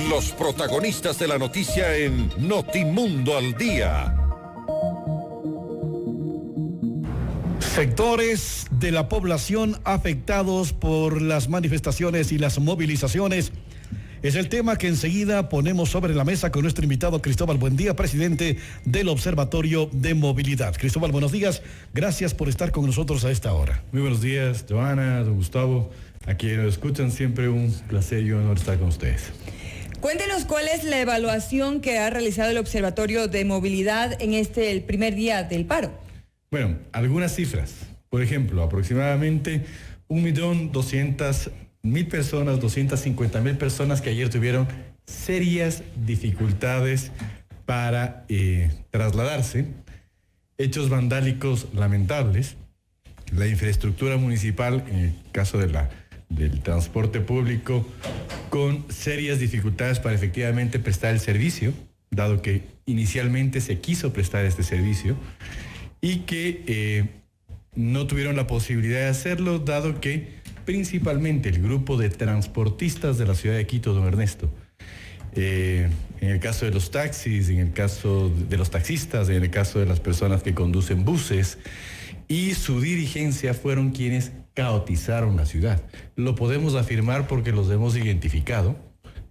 Los protagonistas de la noticia en Notimundo al Día. Sectores de la población afectados por las manifestaciones y las movilizaciones es el tema que enseguida ponemos sobre la mesa con nuestro invitado Cristóbal Buendía, presidente del Observatorio de Movilidad. Cristóbal, buenos días. Gracias por estar con nosotros a esta hora. Muy buenos días, Joana, don Gustavo. A quienes nos escuchan, siempre un placer y un honor estar con ustedes. Cuéntenos cuál es la evaluación que ha realizado el Observatorio de Movilidad en el primer día del paro. Bueno, algunas cifras. Por ejemplo, aproximadamente 1.200.000 personas, 250.000 personas que ayer tuvieron serias dificultades para trasladarse. Hechos vandálicos lamentables. La infraestructura municipal, en el caso del transporte público, con serias dificultades para efectivamente prestar el servicio, dado que inicialmente se quiso prestar este servicio, y que no tuvieron la posibilidad de hacerlo, dado que principalmente el grupo de transportistas de la ciudad de Quito, don Ernesto, en el caso de los taxis, en el caso de los taxistas, en el caso de las personas que conducen buses y su dirigencia, fueron quienes caotizaron la ciudad. Lo podemos afirmar porque los hemos identificado.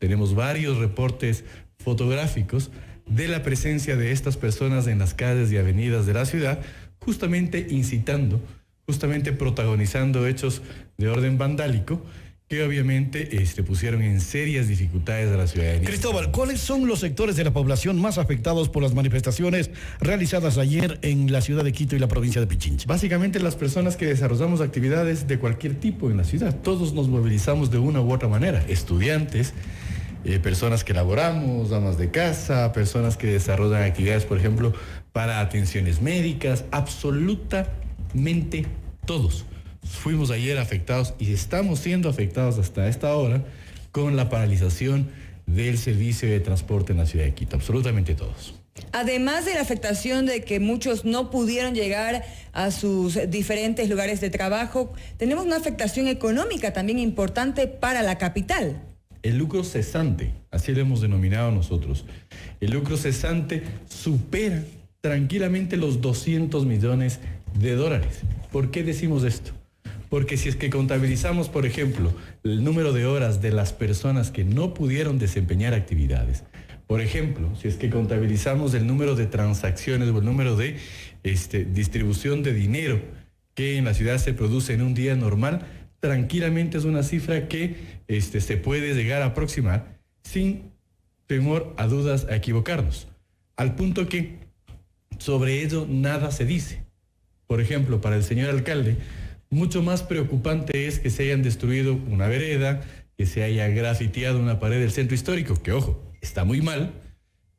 Tenemos varios reportes fotográficos de la presencia de estas personas en las calles y avenidas de la ciudad, justamente incitando, justamente protagonizando hechos de orden vandálico que obviamente pusieron en serias dificultades a la ciudadanía. Cristóbal, ¿cuáles son los sectores de la población más afectados por las manifestaciones realizadas ayer en la ciudad de Quito y la provincia de Pichincha? Básicamente las personas que desarrollamos actividades de cualquier tipo en la ciudad. Todos nos movilizamos de una u otra manera. Estudiantes, personas que laboramos, amas de casa, personas que desarrollan actividades, por ejemplo, para atenciones médicas, absolutamente todos. Fuimos ayer afectados y estamos siendo afectados hasta esta hora con la paralización del servicio de transporte en la ciudad de Quito, absolutamente todos. Además de la afectación de que muchos no pudieron llegar a sus diferentes lugares de trabajo, tenemos una afectación económica también importante para la capital. El lucro cesante, así lo hemos denominado nosotros. El lucro cesante supera tranquilamente los $200 millones. ¿Por qué decimos esto? Porque si es que contabilizamos, por ejemplo, el número de horas de las personas que no pudieron desempeñar actividades, por ejemplo, si es que contabilizamos el número de transacciones o el número de distribución de dinero que en la ciudad se produce en un día normal, tranquilamente es una cifra que se puede llegar a aproximar sin temor a dudas, a equivocarnos. Al punto que sobre ello nada se dice. Por ejemplo, para el señor alcalde, mucho más preocupante es que se hayan destruido una vereda, que se haya grafiteado una pared del centro histórico, que ojo, está muy mal,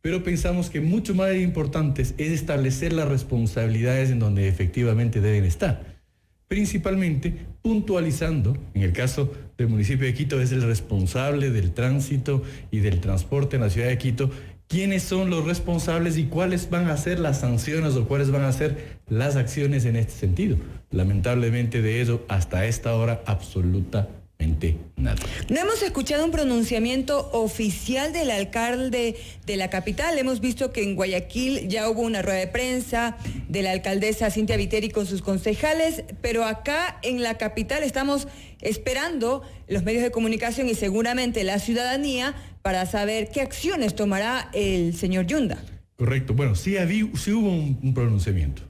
pero pensamos que mucho más importante es establecer las responsabilidades en donde efectivamente deben estar. Principalmente puntualizando, en el caso del municipio de Quito, es el responsable del tránsito y del transporte en la ciudad de Quito, quiénes son los responsables y cuáles van a ser las sanciones o cuáles van a ser las acciones en este sentido. Lamentablemente de eso hasta esta hora absolutamente nada. No hemos escuchado un pronunciamiento oficial del alcalde de la capital. Hemos visto que en Guayaquil ya hubo una rueda de prensa de la alcaldesa Cintia Viteri con sus concejales, pero acá en la capital estamos esperando los medios de comunicación y seguramente la ciudadanía para saber qué acciones tomará el señor Yunda. Correcto. Bueno, sí hubo un pronunciamiento,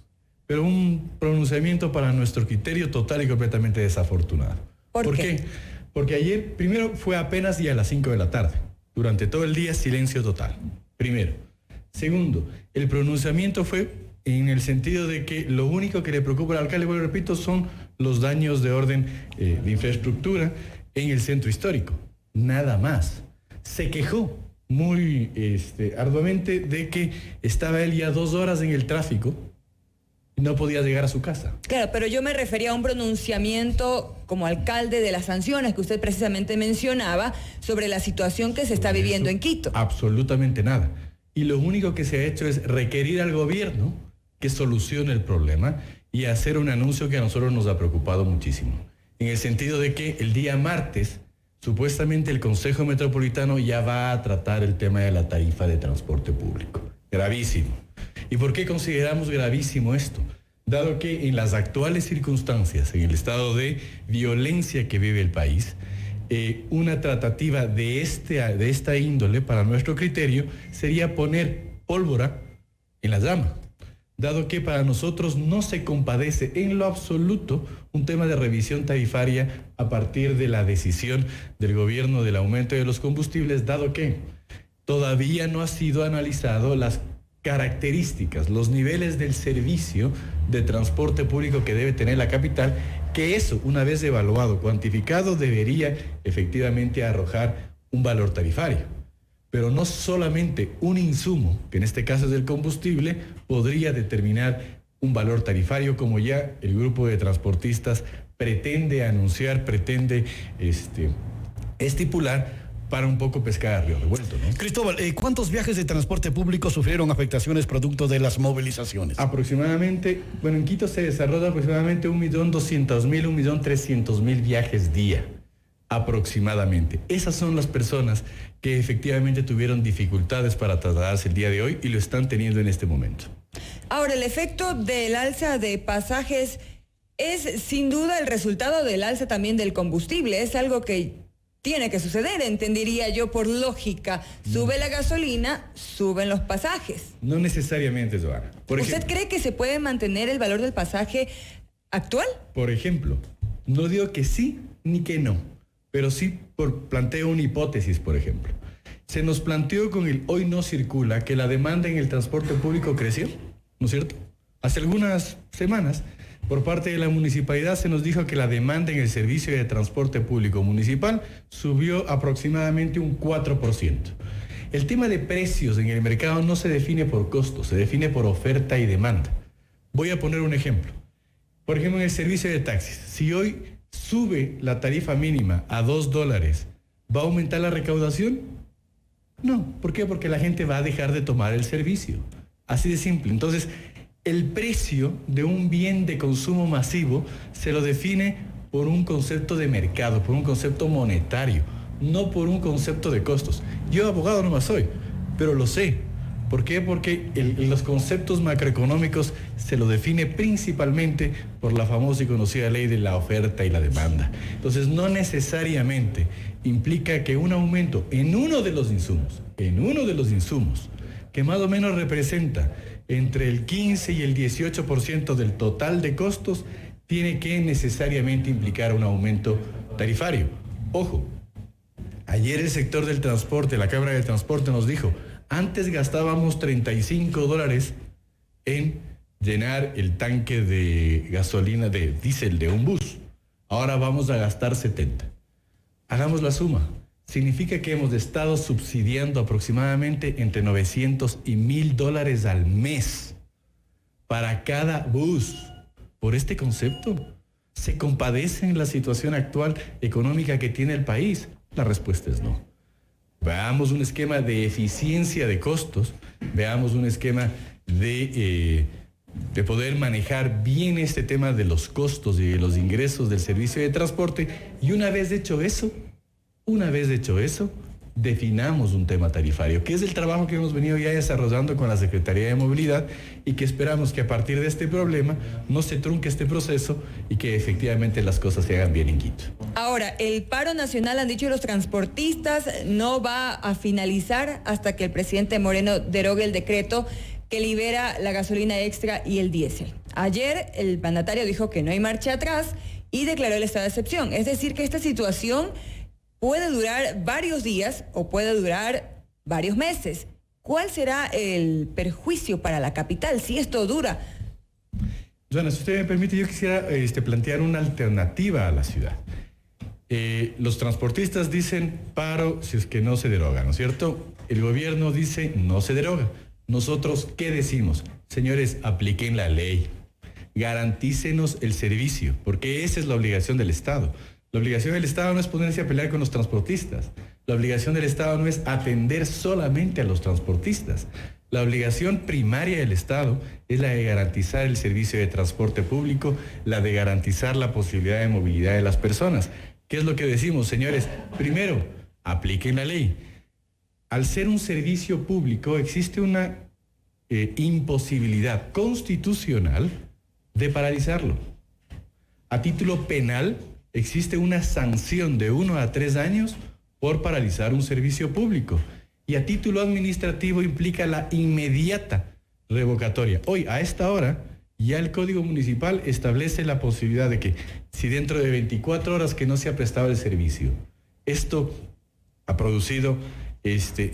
pero un pronunciamiento para nuestro criterio total y completamente desafortunado. ¿Por qué? Porque ayer, primero, fue apenas y a las 5 de la tarde. Durante todo el día, silencio total. Primero. Segundo, el pronunciamiento fue en el sentido de que lo único que le preocupa al alcalde, bueno, repito, son los daños de orden de infraestructura en el centro histórico. Nada más. Se quejó muy arduamente de que estaba él ya 2 horas en el tráfico y no podía llegar a su casa. Claro, pero yo me refería a un pronunciamiento como alcalde de las sanciones que usted precisamente mencionaba sobre la situación que se está viviendo en Quito. Absolutamente nada. Y lo único que se ha hecho es requerir al gobierno que solucione el problema y hacer un anuncio que a nosotros nos ha preocupado muchísimo. En el sentido de que el día martes Supuestamente el Consejo Metropolitano ya va a tratar el tema de la tarifa de transporte público. Gravísimo. ¿Y por qué consideramos gravísimo esto? Dado que en las actuales circunstancias, en el estado de violencia que vive el país, una tratativa de esta índole, para nuestro criterio, sería poner pólvora en la llama, dado que para nosotros no se compadece en lo absoluto un tema de revisión tarifaria a partir de la decisión del gobierno del aumento de los combustibles, dado que todavía no ha sido analizado las características, los niveles del servicio de transporte público que debe tener la capital, que eso, una vez evaluado, cuantificado, debería efectivamente arrojar un valor tarifario. Pero no solamente un insumo, que en este caso es el combustible, podría determinar un valor tarifario, como ya el grupo de transportistas pretende anunciar, pretende estipular, para un poco pescar a río revuelto, ¿no? Cristóbal, ¿cuántos viajes de transporte público sufrieron afectaciones producto de las movilizaciones? Aproximadamente, en Quito se desarrolla aproximadamente 1.200.000, 1.300.000 viajes día, aproximadamente. Esas son las personas que efectivamente tuvieron dificultades para trasladarse el día de hoy y lo están teniendo en este momento. Ahora, el efecto del alza de pasajes es sin duda el resultado del alza también del combustible. Es algo que tiene que suceder, entendería yo, por lógica. Sube la gasolina, suben los pasajes. No necesariamente, Joana. ¿Usted cree que se puede mantener el valor del pasaje actual? Por ejemplo, no digo que sí ni que no, pero sí planteo una hipótesis, por ejemplo. Se nos planteó con el Hoy No Circula que la demanda en el transporte público creció, ¿no es cierto? Hace algunas semanas, por parte de la municipalidad se nos dijo que la demanda en el servicio de transporte público municipal subió aproximadamente un 4%. El tema de precios en el mercado no se define por costos, se define por oferta y demanda. Voy a poner un ejemplo. Por ejemplo, en el servicio de taxis, si hoy sube la tarifa mínima a $2, ¿va a aumentar la recaudación? No. ¿Por qué? Porque la gente va a dejar de tomar el servicio. Así de simple. Entonces, el precio de un bien de consumo masivo se lo define por un concepto de mercado, por un concepto monetario, no por un concepto de costos. Yo abogado no más soy, pero lo sé. ¿Por qué? Porque los conceptos macroeconómicos se lo define principalmente por la famosa y conocida ley de la oferta y la demanda. Entonces, no necesariamente implica que un aumento en uno de los insumos, que más o menos representa entre el 15 y el 18% del total de costos, tiene que necesariamente implicar un aumento tarifario. Ojo, ayer el sector del transporte, la Cámara de Transporte nos dijo, antes gastábamos $35 en llenar el tanque de gasolina, de diésel de un bus. Ahora vamos a gastar 70. Hagamos la suma. Significa que hemos estado subsidiando aproximadamente entre $900 y $1,000 al mes para cada bus. Por este concepto, ¿se compadece en la situación actual económica que tiene el país? La respuesta es no. Veamos un esquema de eficiencia de costos, veamos un esquema de poder manejar bien este tema de los costos y de los ingresos del servicio de transporte, y una vez hecho eso, definamos un tema tarifario, que es el trabajo que hemos venido ya desarrollando con la Secretaría de Movilidad y que esperamos que a partir de este problema no se trunque este proceso y que efectivamente las cosas se hagan bien en Quito. Ahora, el paro nacional, han dicho los transportistas, no va a finalizar hasta que el presidente Moreno derogue el decreto que libera la gasolina extra y el diésel. Ayer el mandatario dijo que no hay marcha atrás y declaró el estado de excepción. Es decir, que esta situación puede durar varios días o puede durar varios meses. ¿Cuál será el perjuicio para la capital si esto dura? Joana, si usted me permite, yo quisiera plantear una alternativa a la ciudad. Los transportistas dicen paro si es que no se deroga, ¿no es cierto? El gobierno dice no se deroga. Nosotros, ¿qué decimos? Señores, apliquen la ley. Garantícenos el servicio, porque esa es la obligación del Estado. La obligación del Estado no es ponerse a pelear con los transportistas. La obligación del Estado no es atender solamente a los transportistas. La obligación primaria del Estado es la de garantizar el servicio de transporte público, la de garantizar la posibilidad de movilidad de las personas. ¿Qué es lo que decimos, señores? Primero, apliquen la ley. Al ser un servicio público existe una imposibilidad constitucional de paralizarlo. A título penal existe una sanción de 1 a 3 años por paralizar un servicio público. Y a título administrativo implica la inmediata revocatoria. Hoy, a esta hora, ya el Código Municipal establece la posibilidad de que si dentro de 24 horas que no se ha prestado el servicio, esto ha producido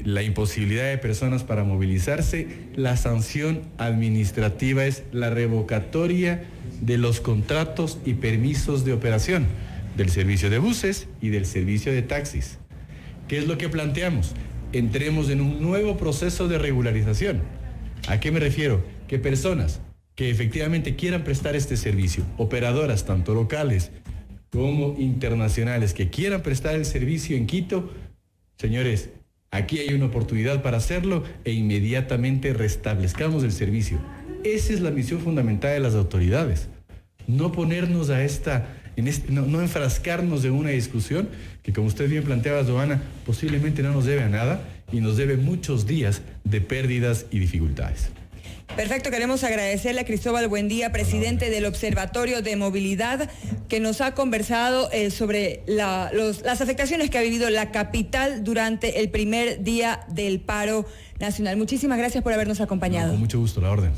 la imposibilidad de personas para movilizarse, la sanción administrativa es la revocatoria de los contratos y permisos de operación del servicio de buses y del servicio de taxis. ¿Qué es lo que planteamos? Entremos en un nuevo proceso de regularización. ¿A qué me refiero? Que personas que efectivamente quieran prestar este servicio, operadoras tanto locales como internacionales que quieran prestar el servicio en Quito, señores, aquí hay una oportunidad para hacerlo e inmediatamente restablezcamos el servicio. Esa es la misión fundamental de las autoridades. No ponernos no enfrascarnos en una discusión que, como usted bien planteaba, Joana, posiblemente no nos debe a nada y nos debe muchos días de pérdidas y dificultades. Perfecto, queremos agradecerle a Cristóbal Buendía, presidente del Observatorio de Movilidad, que nos ha conversado sobre las afectaciones que ha vivido la capital durante el primer día del paro nacional. Muchísimas gracias por habernos acompañado. Con mucho gusto, la orden.